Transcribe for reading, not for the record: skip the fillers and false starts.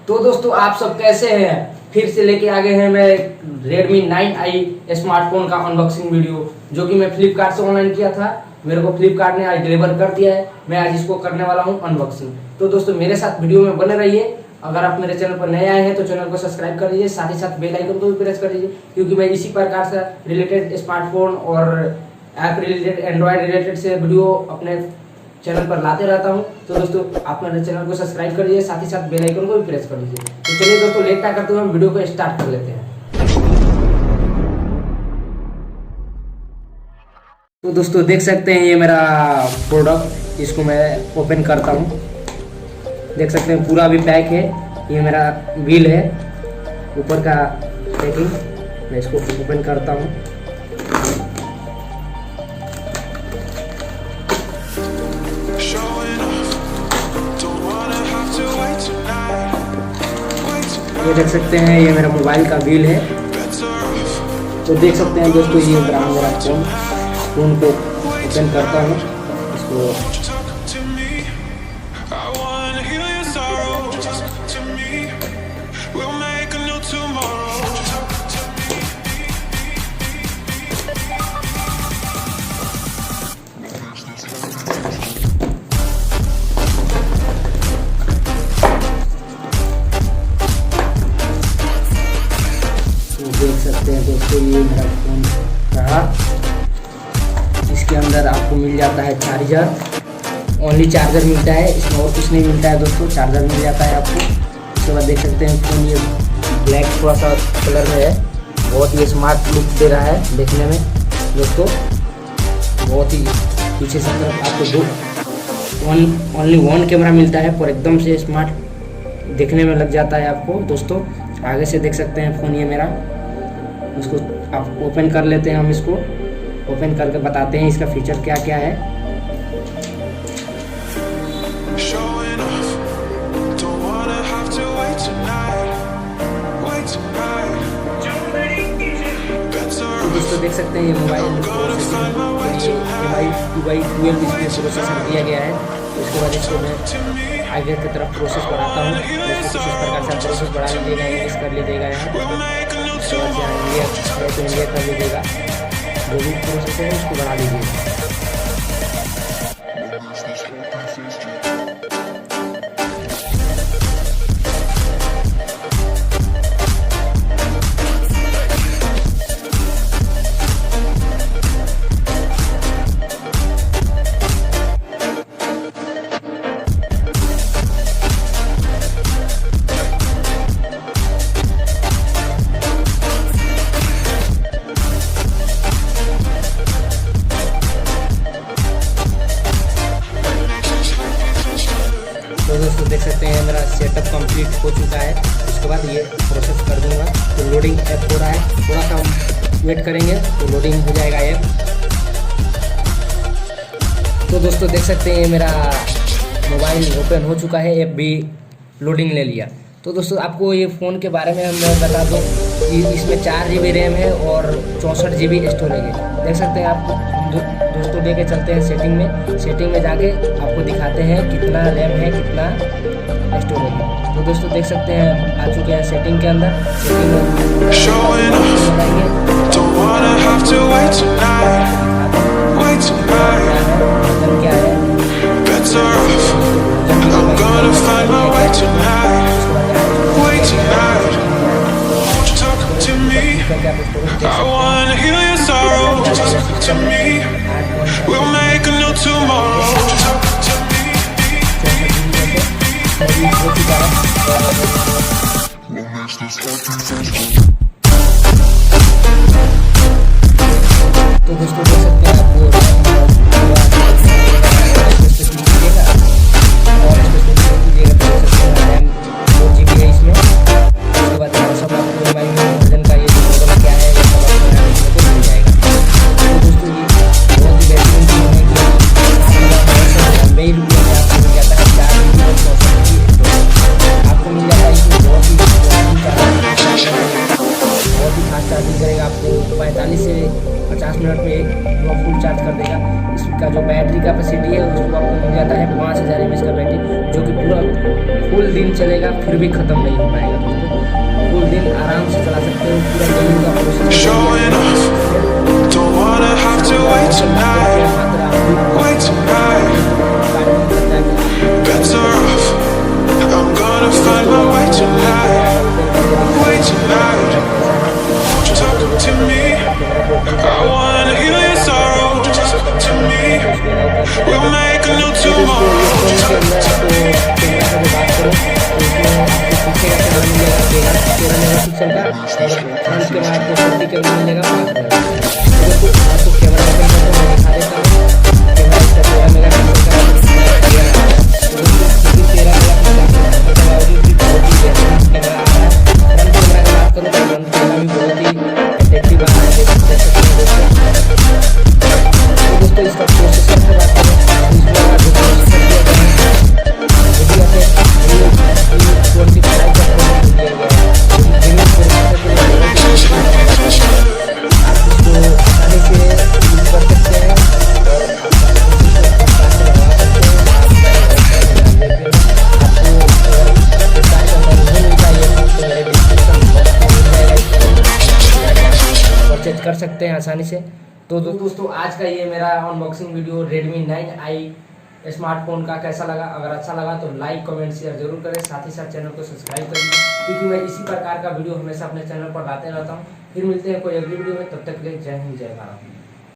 तो दोस्तों आप सब कैसे हैं। फिर से लेके आ गए हैं मैं Redmi 9i स्मार्टफोन का अनबॉक्सिंग वीडियो, जो कि मैं फ्लिपकार्ट से ऑनलाइन किया था। मेरे को फ्लिपकार्ट ने आज डिलीवर कर दिया है। मैं आज इसको करने वाला हूं अनबॉक्सिंग। तो दोस्तों मेरे साथ वीडियो में बने रहिए। अगर आप मेरे चैनल पर नए आए हैं तो चैनल को सब्सक्राइब कर लीजिए, साथ ही साथ बेल आइकन को भी प्रेस कर लीजिए, क्योंकि मैं इसी प्रकार से रिलेटेड स्मार्टफोन और ऐप रिलेटेड, एंड्रॉयड रिलेटेड से वीडियो अपने चैनल पर लाते रहता हूं। तो दोस्तों आप मेरे चैनल को सब्सक्राइब कर लीजिए, साथ ही साथ बेल आइकन को भी प्रेस कर लीजिए। तो चलिए दोस्तों लेट ना करते हुए हम वीडियो को स्टार्ट कर लेते हैं। तो दोस्तों देख सकते हैं ये मेरा प्रोडक्ट, इसको मैं ओपन करता हूं। देख सकते हैं पूरा भी पैक है। ये मेरा बिल है, ऊपर का पैकिंग। मैं इसको ओपन करता हूं। ये देख सकते हैं ये मेरा मोबाइल का बिल है। तो देख सकते हैं दोस्तों ये मेरा फोन को ओपन करता हूँ इसको। देख सकते हैं दोस्तों ये मेरा फोन रहा। इसके अंदर आपको मिल जाता है चार्जर, ओनली चार्जर मिलता है, इसमें और कुछ नहीं मिलता है दोस्तों। चार्जर मिल जाता है आपको। उसके बाद देख सकते हैं फोन ये ब्लैक थोड़ा सा कलर में है, बहुत ही स्मार्ट लुक दे रहा है देखने में दोस्तों। बहुत ही पीछे से तरफ आपको ओनली वन कैमरा मिलता है, पर एकदम से स्मार्ट देखने में लग जाता है आपको दोस्तों। आगे से देख सकते हैं फ़ोन ये मेरा, उसको आप ओपन कर लेते हैं। हम इसको ओपन करके बताते हैं इसका फीचर क्या क्या है। तो दोस्तों देख सकते हैं ये मोबाइल MI2x12 इसमें प्रोसेसर दिया गया है। उसके बाद इसको मैं आगे की तरफ प्रोसेस बढ़ाता हूँ। कुछ इस प्रकार से प्रोसेस बढ़ा लीजिएगा, इंग्लिश कर लीजिएगा यहाँ। उसके बाद यहाँ इंडिया है तो इंडिया कर लीजिएगा, जो भी प्रोसेस है उसको बढ़ा लीजिएगा। तो दोस्तों देख सकते हैं मेरा सेटअप कंप्लीट हो चुका है। उसके बाद ये प्रोसेस कर दूंगा। तो लोडिंग ऐप हो रहा है, थोड़ा सा वेट करेंगे तो लोडिंग हो जाएगा ऐप। तो दोस्तों देख सकते हैं मेरा मोबाइल ओपन हो चुका है, ऐप भी लोडिंग ले लिया। तो दोस्तों आपको ये फ़ोन के बारे में मैं बता दूँ कि इसमें 4 GB रैम है और 64 GB स्टोरेज है। देख सकते हैं आपको दोस्तों लेके चलते हैं सेटिंग में जाके आपको दिखाते हैं कितना रैम है, कितना स्टोरेज है। तो दोस्तों देख सकते हैं आ चुके हैं सेटिंग के अंदर। सेटिंग में क्या है I wanna heal your sorrow. Just talk to me. We'll make a new tomorrow. Talk to me. We'll make this happen. तो दोस्तों देख सकते हैं आपको चार्जिंग करेगा, आपको 45 से 50 मिनट में एक फुल चार्ज कर देगा। इसका जो बैटरी कैपेसिटी है उसको आपको मिल जाता है 5000 mAh का बैटरी, जो कि पूरा फुल दिन चलेगा फिर भी ख़त्म नहीं हो पाएगा दोस्तों। फुल दिन आराम से चला सकते हो, पूरा गेमिंग का processor Showing off. Don't wanna have to wait tonight. Wait tonight. Bets are off. I'm gonna find my way tonight. Way tonight. Won't you talk to me? I wanna heal your sorrow. Won't you talk to me? We'll make a new tomorrow. Won't you talk to me? Front के बाद तो 40 camera मिलेगा 5 megapixel. आपको camera open करके मैं दिखा देता हूँ। कैमरा इसका 13 मेगापिक्सल का है। 13 मेगापिक्सल ऑडियो भी बहुत ही बेहतरीन कैमरा आ रहा है। फ्रंट कैमरा की बात करूँ तो फ्रंट कैमरा भी बहुत ही अट्रैक्टिव आ रहा है, देख सकते हैं दोस्तों। तो दोस्तों इसका प्रोसेसर की बात करें तो इसमें जो प्रोसेसर दिया गया है वीडियो पे 25 का प्रोसेसर दिया गया है। परचेज कर सकते हैं आसानी से। तो दोस्तों आज का ये मेरा unboxing video Redmi 9i smartphone का कैसा लगा। अगर अच्छा लगा तो लाइक कमेंट शेयर जरूर करें, साथ ही साथ चैनल को सब्सक्राइब करिए, क्योंकि मैं इसी प्रकार का वीडियो हमेशा अपने चैनल पर लाते रहता हूँ। फिर मिलते हैं कोई अगली वीडियो में, तब तक के लिए जय हिंद जय भारत।